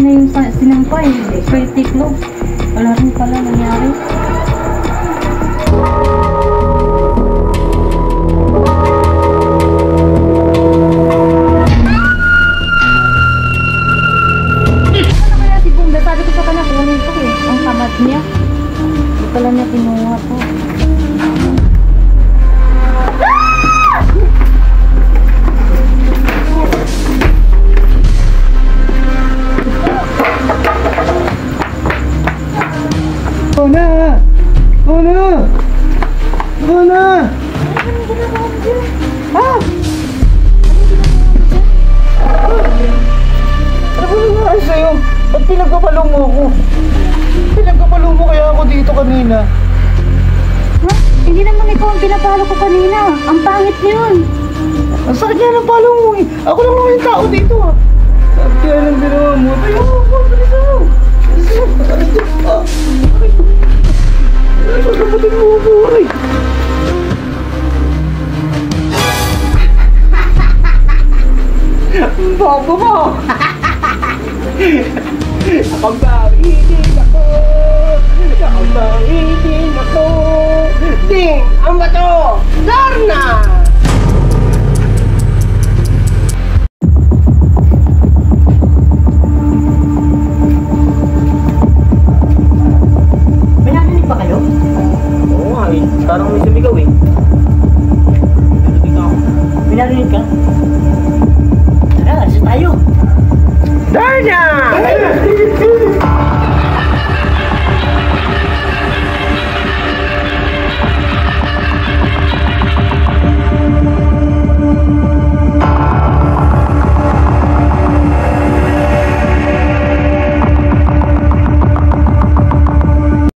na yung sinampay. Vertical. Wala rin pala nangyari. Sabi ko sa kanya, kunin ko eh. Ang tamad niya. Hindi pala niya kinuha to. Bona! Bona! Bona! Ha? Ano ba nangyari sa'yo? Ba't pinagkapalo mo ako? Pinagkapalo mo kaya ako dito kanina. Ha? Hindi naman ikaw ang pinapalo ko kanina. Ang pangit yun. Ang sakit nga ng palo mo eh. Ako lang naman yung tao dito ah. Sabi kaya lang ginawa mo. Tayo ako, bilis ako. Aray ko. Aray ko. Pagkapatin mo ako, aray. Ang bobo mo. Nakabangidin ako. Nakabangidin ako. Ding! Ang bato! Darna!